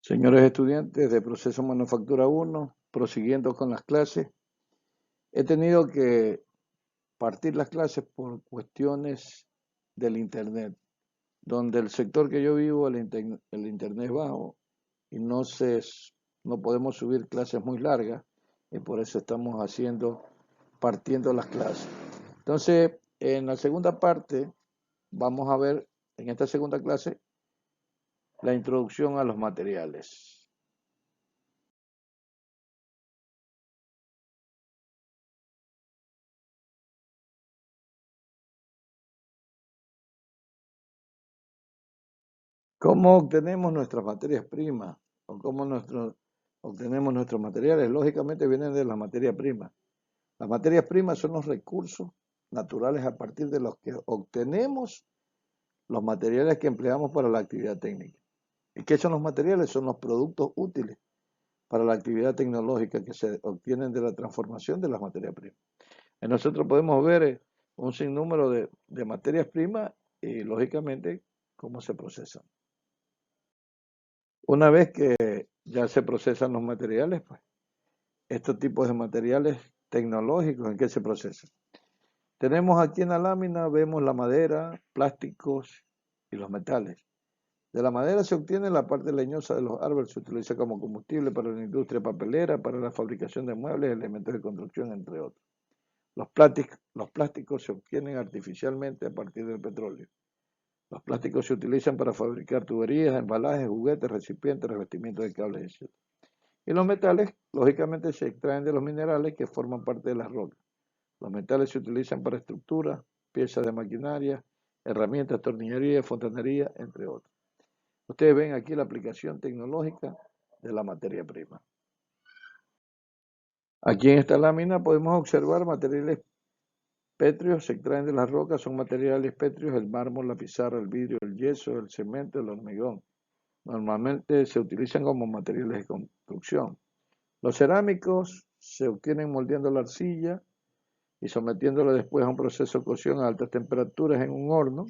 Señores estudiantes de Proceso Manufactura 1, prosiguiendo con las clases, he tenido que partir las clases por cuestiones del Internet, donde el sector que yo vivo, el Internet es bajo y no podemos subir clases muy largas y por eso estamos partiendo las clases. Entonces, en la segunda parte, vamos a ver en esta segunda clase la introducción a los materiales. ¿Cómo obtenemos nuestras materias primas? ¿O obtenemos nuestros materiales? Lógicamente vienen de las materias primas. Las materias primas son los recursos naturales a partir de los que obtenemos los materiales que empleamos para la actividad técnica. ¿Y qué son los materiales? Son los productos útiles para la actividad tecnológica que se obtienen de la transformación de las materias primas. Nosotros podemos ver un sinnúmero de materias primas y lógicamente cómo se procesan. Una vez que ya se procesan los materiales, pues estos tipos de materiales tecnológicos, ¿en qué se procesan? Tenemos aquí en la lámina, vemos la madera, plásticos y los metales. De la madera se obtiene la parte leñosa de los árboles, se utiliza como combustible para la industria papelera, para la fabricación de muebles, elementos de construcción, entre otros. Los plásticos se obtienen artificialmente a partir del petróleo. Los plásticos se utilizan para fabricar tuberías, embalajes, juguetes, recipientes, revestimientos de cables, etc. Y los metales, lógicamente, se extraen de los minerales que forman parte de las rocas. Los metales se utilizan para estructuras, piezas de maquinaria, herramientas, tornillería, fontanería, entre otros. Ustedes ven aquí la aplicación tecnológica de la materia prima. Aquí en esta lámina podemos observar materiales pétreos, se extraen de las rocas, son materiales pétreos, el mármol, la pizarra, el vidrio, el yeso, el cemento, el hormigón. Normalmente se utilizan como materiales de construcción. Los cerámicos se obtienen moldeando la arcilla y sometiéndola después a un proceso de cocción a altas temperaturas en un horno.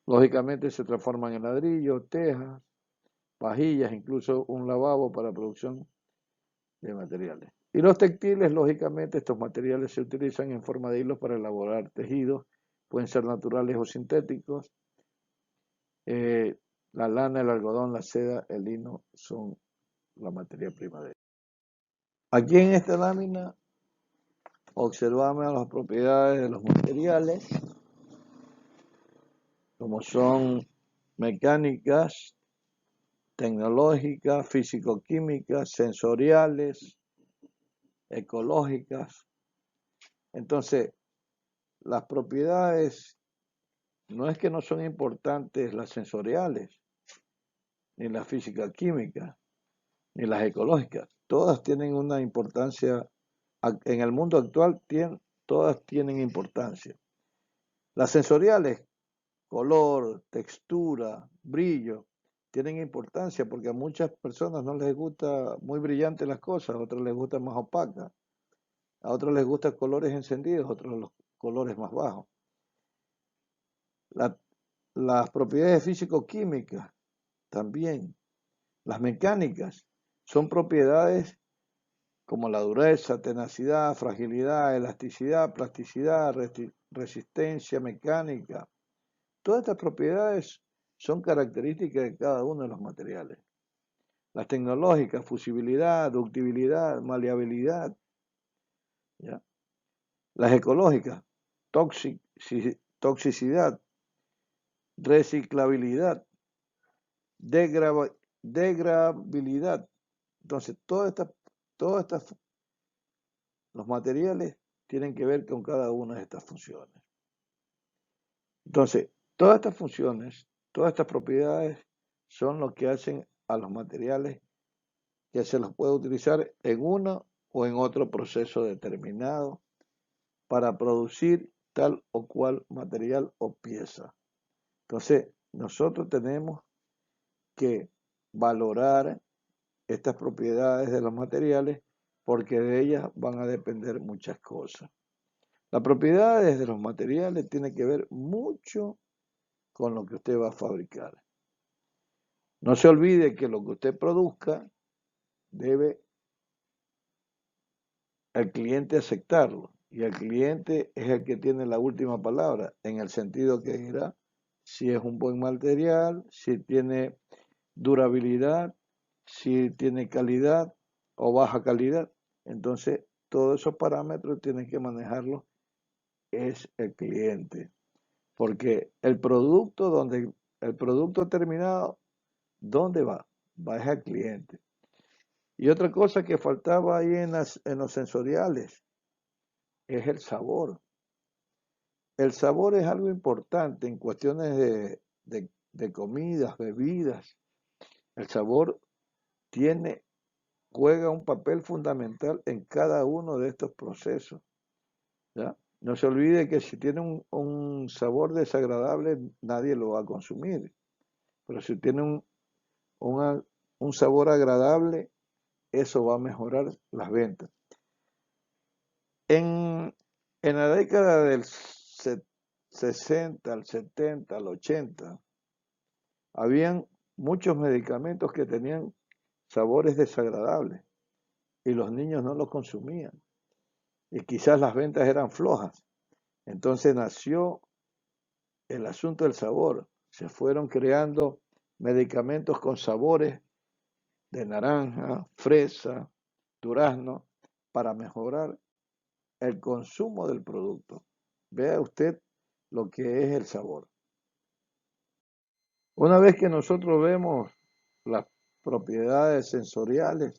Lógicamente se transforman en ladrillo, tejas, vajillas, incluso un lavabo para producción de materiales. Y los textiles, lógicamente, estos materiales se utilizan en forma de hilos para elaborar tejidos, pueden ser naturales o sintéticos. La lana, el algodón, la seda, el lino son la materia prima de ellos. Aquí en esta lámina observamos las propiedades de los materiales, como son mecánicas, tecnológicas, físico-químicas, sensoriales, ecológicas. Entonces, las propiedades no es que no son importantes las sensoriales, ni la física química, ni las ecológicas. Todas tienen una importancia, en el mundo actual todas tienen importancia. Las sensoriales, color, textura, brillo, tienen importancia porque a muchas personas no les gusta muy brillante las cosas, a otros les gusta más opacas, a otros les gustan colores encendidos, a otros los colores más bajos. Las propiedades físico-químicas también. Las mecánicas son propiedades como la dureza, tenacidad, fragilidad, elasticidad, plasticidad, resistencia mecánica. Todas estas propiedades son características de cada uno de los materiales. Las tecnológicas, fusibilidad, ductibilidad, maleabilidad. ¿Ya? Las ecológicas, toxicidad, reciclabilidad, degradabilidad. Entonces, los materiales tienen que ver con cada una de estas funciones. Entonces, todas estas funciones, todas estas propiedades son lo que hacen a los materiales que se los puede utilizar en uno o en otro proceso determinado para producir tal o cual material o pieza. Entonces, nosotros tenemos que valorar estas propiedades de los materiales porque de ellas van a depender muchas cosas. Las propiedades de los materiales tienen que ver mucho con lo que usted va a fabricar. No se olvide que lo que usted produzca debe el cliente aceptarlo. Y el cliente es el que tiene la última palabra, en el sentido que dirá si es un buen material, si tiene durabilidad, si tiene calidad o baja calidad. Entonces, todos esos parámetros tienen que manejarlos es el cliente. Porque el producto terminado, ¿dónde va? Va al cliente. Y otra cosa que faltaba ahí en los sensoriales es el sabor. El sabor es algo importante en cuestiones de comidas, bebidas. El sabor juega un papel fundamental en cada uno de estos procesos. ¿Ya? No se olvide que si tiene un sabor desagradable, nadie lo va a consumir. Pero si tiene un sabor agradable, eso va a mejorar las ventas. En la década del 60, al 70, al 80, habían muchos medicamentos que tenían sabores desagradables y los niños no los consumían. Y quizás las ventas eran flojas. Entonces nació el asunto del sabor. Se fueron creando medicamentos con sabores de naranja, fresa, durazno, para mejorar el consumo del producto. Vea usted lo que es el sabor. Una vez que nosotros vemos las propiedades sensoriales,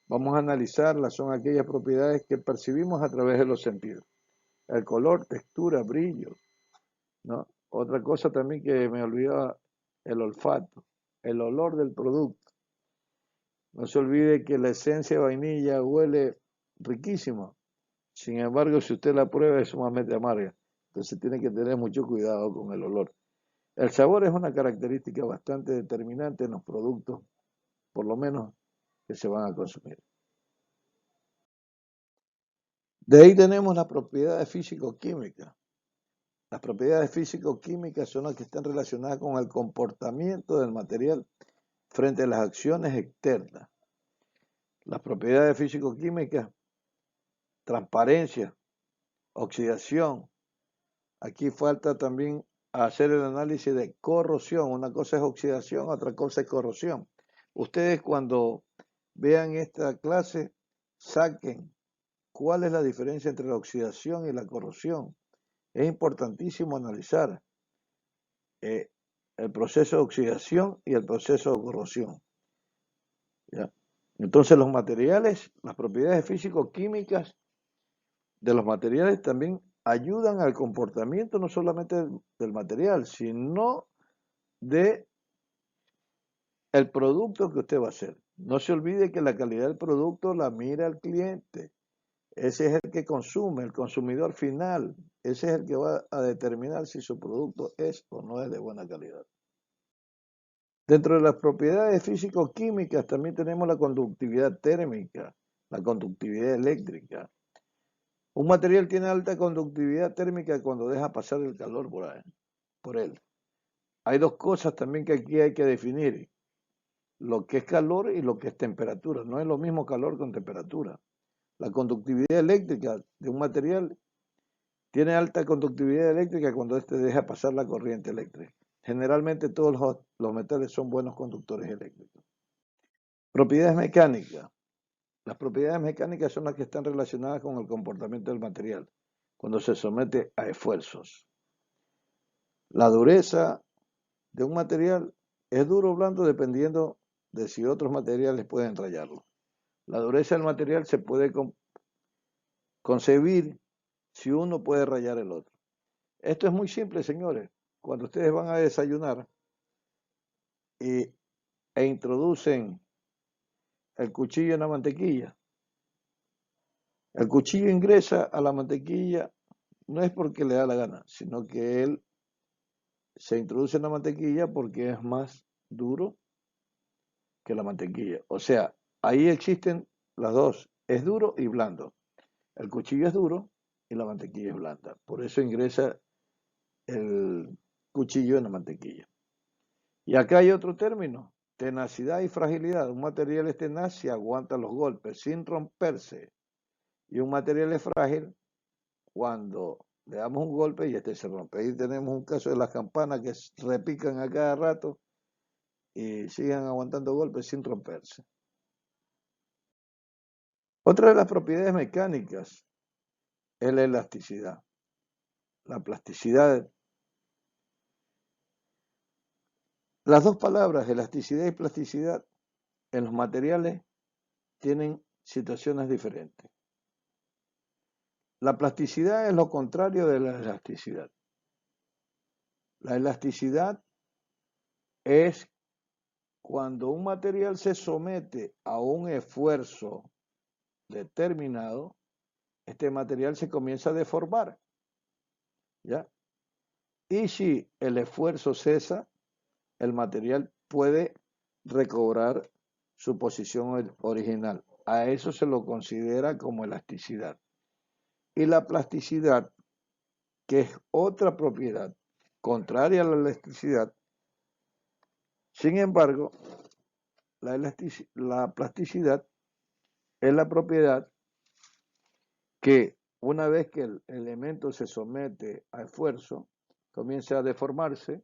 vamos a analizarlas, son aquellas propiedades que percibimos a través de los sentidos. El color, textura, brillo, ¿no? Otra cosa también que me olvidaba, el olfato, el olor del producto. No se olvide que la esencia de vainilla huele riquísimo. Sin embargo, si usted la prueba es sumamente amarga. Entonces tiene que tener mucho cuidado con el olor. El sabor es una característica bastante determinante en los productos, por lo menos que se van a consumir. De ahí tenemos las propiedades físico-químicas. Las propiedades físico-químicas son las que están relacionadas con el comportamiento del material frente a las acciones externas. Las propiedades físico-químicas, transparencia, oxidación. Aquí falta también hacer el análisis de corrosión. Una cosa es oxidación, otra cosa es corrosión. Ustedes cuando vean esta clase, saquen cuál es la diferencia entre la oxidación y la corrosión. Es importantísimo analizar el proceso de oxidación y el proceso de corrosión. ¿Ya? Entonces los materiales, las propiedades físico-químicas de los materiales también ayudan al comportamiento no solamente del material, sino de el producto que usted va a hacer. No se olvide que la calidad del producto la mira el cliente. Ese es el que consume, el consumidor final. Ese es el que va a determinar si su producto es o no es de buena calidad. Dentro de las propiedades físico-químicas también tenemos la conductividad térmica, la conductividad eléctrica. Un material tiene alta conductividad térmica cuando deja pasar el calor por él. Hay dos cosas también que aquí hay que definir, lo que es calor y lo que es temperatura. No es lo mismo calor con temperatura. La conductividad eléctrica de un material tiene alta conductividad eléctrica cuando éste deja pasar la corriente eléctrica. Generalmente todos los metales son buenos conductores eléctricos. Propiedades mecánicas. Las propiedades mecánicas son las que están relacionadas con el comportamiento del material cuando se somete a esfuerzos. La dureza de un material es duro o blando dependiendo de si otros materiales pueden rayarlo. La dureza del material se puede concebir si uno puede rayar el otro. Esto es muy simple, señores. Cuando ustedes van a desayunar e introducen el cuchillo en la mantequilla, el cuchillo ingresa a la mantequilla no es porque le da la gana, sino que él se introduce en la mantequilla porque es más duro que la mantequilla. O sea, ahí existen las dos, es duro y blando. El cuchillo es duro y la mantequilla es blanda. Por eso ingresa el cuchillo en la mantequilla. Y acá hay otro término, tenacidad y fragilidad. Un material es tenaz si aguanta los golpes sin romperse. Y un material es frágil cuando le damos un golpe y este se rompe. Ahí tenemos un caso de las campanas que repican a cada rato y siguen aguantando golpes sin romperse. Otra de las propiedades mecánicas es la elasticidad, la plasticidad. Las dos palabras, elasticidad y plasticidad, en los materiales tienen situaciones diferentes. La plasticidad es lo contrario de la elasticidad. La elasticidad es cuando un material se somete a un esfuerzo determinado, este material se comienza a deformar, ¿ya? Y si el esfuerzo cesa, el material puede recobrar su posición original. A eso se lo considera como elasticidad. Y la plasticidad, que es otra propiedad contraria a la elasticidad, sin embargo, la plasticidad es la propiedad que una vez que el elemento se somete a esfuerzo, comienza a deformarse,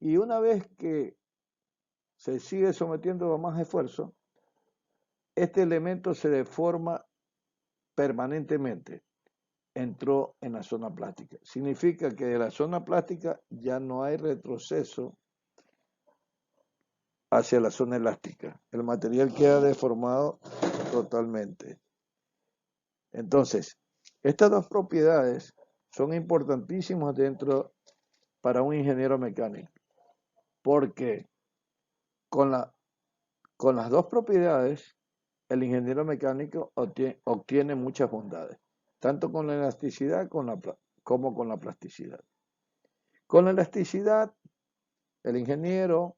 y una vez que se sigue sometiendo a más esfuerzo, este elemento se deforma permanentemente. Entró en la zona plástica. Significa que de la zona plástica ya no hay retroceso hacia la zona elástica. El material queda deformado totalmente. Entonces, estas dos propiedades son importantísimas para un ingeniero mecánico, porque con las dos propiedades, el ingeniero mecánico obtiene muchas bondades, tanto con la elasticidad como con la plasticidad. Con la elasticidad, el ingeniero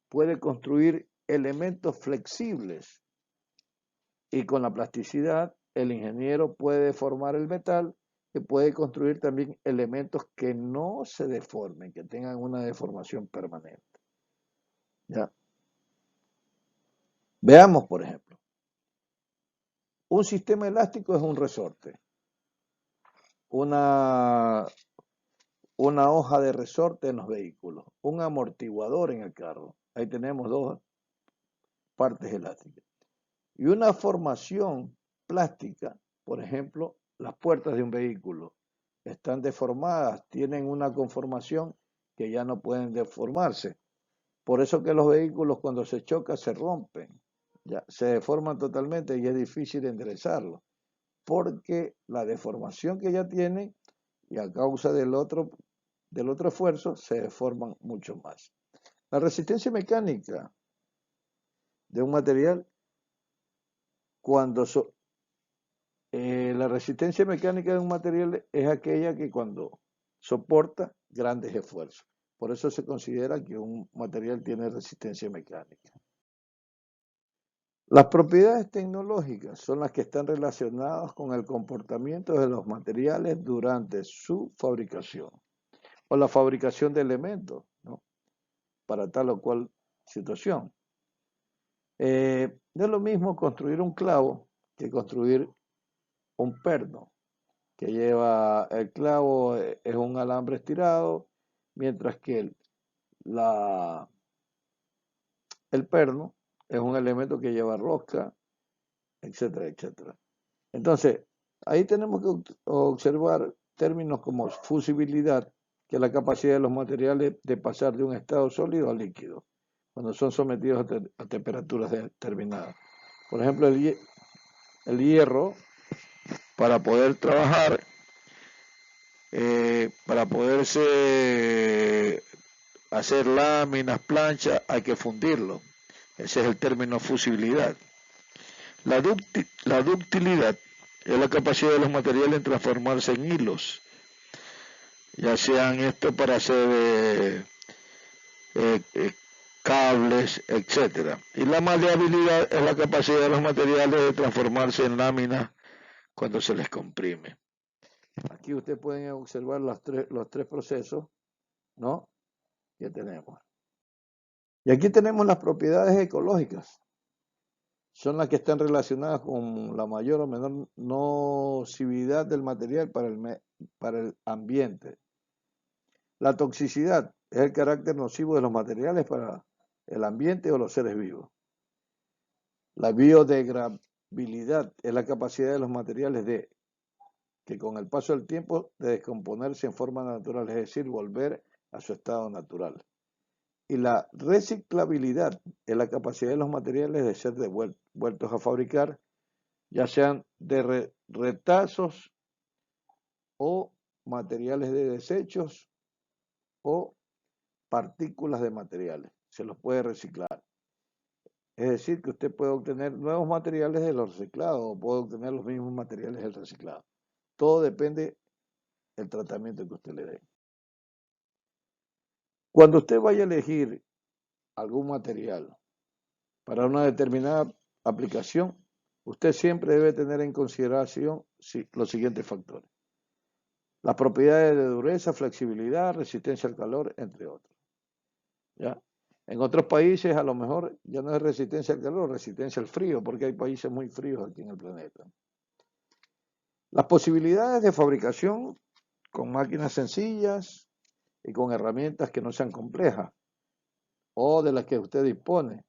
puede construir elementos flexibles, y con la plasticidad, el ingeniero puede deformar el metal y puede construir también elementos que no se deformen, que tengan una deformación permanente. ¿Ya? Veamos, por ejemplo, un sistema elástico es un resorte, una hoja de resorte en los vehículos, un amortiguador en el carro. Ahí tenemos dos partes elásticas. Y una formación plástica, por ejemplo, las puertas de un vehículo están deformadas, tienen una conformación que ya no pueden deformarse. Por eso que los vehículos cuando se chocan se rompen, ya se deforman totalmente y es difícil enderezarlos, porque la deformación que ya tienen y a causa del otro esfuerzo se deforman mucho más. La resistencia mecánica de un material la resistencia mecánica de un material es aquella que cuando soporta grandes esfuerzos. Por eso se considera que un material tiene resistencia mecánica. Las propiedades tecnológicas son las que están relacionadas con el comportamiento de los materiales durante su fabricación o la fabricación de elementos, ¿no? Para tal o cual situación. No es lo mismo construir un clavo que construir un perno, que lleva el clavo, es un alambre estirado, mientras que el perno es un elemento que lleva rosca, etcétera, etcétera. Entonces, ahí tenemos que observar términos como fusibilidad, que es la capacidad de los materiales de pasar de un estado sólido a líquido, cuando son sometidos a temperaturas determinadas. Por ejemplo, el hierro, para poder trabajar, para poderse hacer láminas, planchas, hay que fundirlo. Ese es el término fusibilidad. La ductilidad es la capacidad de los materiales en transformarse en hilos, ya sean esto para hacer cables, etc. Y la maleabilidad es la capacidad de los materiales de transformarse en láminas cuando se les comprime. Aquí ustedes pueden observar los tres procesos, ¿no?, que tenemos. Y aquí tenemos las propiedades ecológicas. Son las que están relacionadas con la mayor o menor nocividad del material para el ambiente. La toxicidad es el carácter nocivo de los materiales para el ambiente o los seres vivos. La biodegradabilidad es la capacidad de los materiales que con el paso del tiempo de descomponerse en forma natural, es decir, volver a su estado natural. Y la reciclabilidad es la capacidad de los materiales de ser vueltos a fabricar, ya sean de retazos o materiales de desechos o partículas de materiales. Se los puede reciclar. Es decir, que usted puede obtener nuevos materiales de los reciclados o puede obtener los mismos materiales del reciclado. Todo depende del tratamiento que usted le dé. Cuando usted vaya a elegir algún material para una determinada aplicación, usted siempre debe tener en consideración los siguientes factores. Las propiedades de dureza, flexibilidad, resistencia al calor, entre otros. ¿Ya? En otros países a lo mejor ya no es resistencia al calor, resistencia al frío, porque hay países muy fríos aquí en el planeta. Las posibilidades de fabricación con máquinas sencillas y con herramientas que no sean complejas o de las que usted dispone.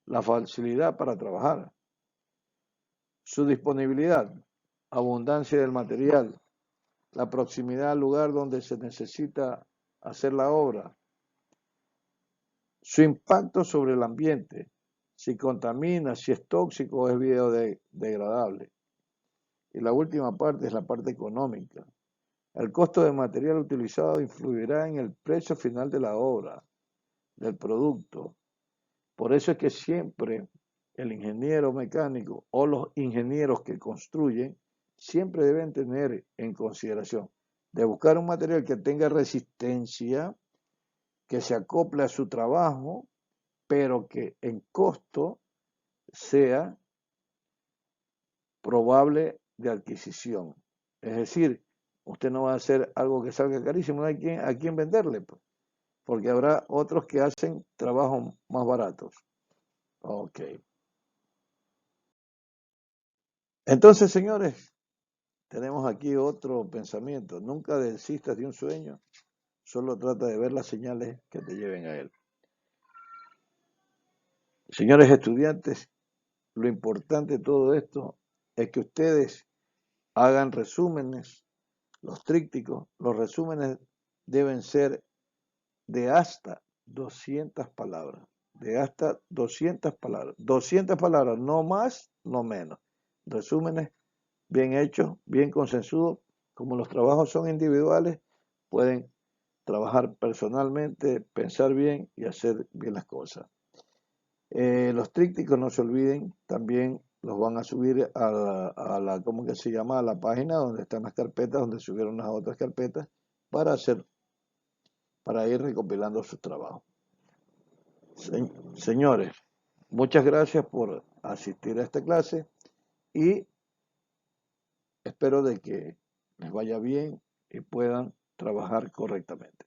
La facilidad para trabajar. Su disponibilidad, abundancia del material, la proximidad al lugar donde se necesita hacer la obra, su impacto sobre el ambiente, si contamina, si es tóxico o es biodegradable. Y la última parte es la parte económica. El costo del material utilizado influirá en el precio final de la obra, del producto. Por eso es que siempre el ingeniero mecánico o los ingenieros que construyen siempre deben tener en consideración de buscar un material que tenga resistencia, que se acople a su trabajo, pero que en costo sea probable de adquisición. Es decir, usted no va a hacer algo que salga carísimo, no hay a quién venderle, pues, porque habrá otros que hacen trabajos más baratos. Ok. Entonces, señores, tenemos aquí otro pensamiento. Nunca desistas de un sueño, solo trata de ver las señales que te lleven a él. Señores estudiantes, lo importante de todo esto es que ustedes hagan resúmenes, los trípticos. Los resúmenes deben ser de hasta 200 palabras. De hasta 200 palabras. 200 palabras, no más, no menos. Resúmenes bien hechos, bien consensuados. Como los trabajos son individuales, pueden trabajar personalmente, pensar bien y hacer bien las cosas. Los trípticos, no se olviden, también los van a subir a la ¿cómo que se llama? A la página donde están las carpetas, donde subieron las otras carpetas, para ir recopilando sus trabajos. Señores, muchas gracias por asistir a esta clase y espero de que les vaya bien y puedan trabajar correctamente.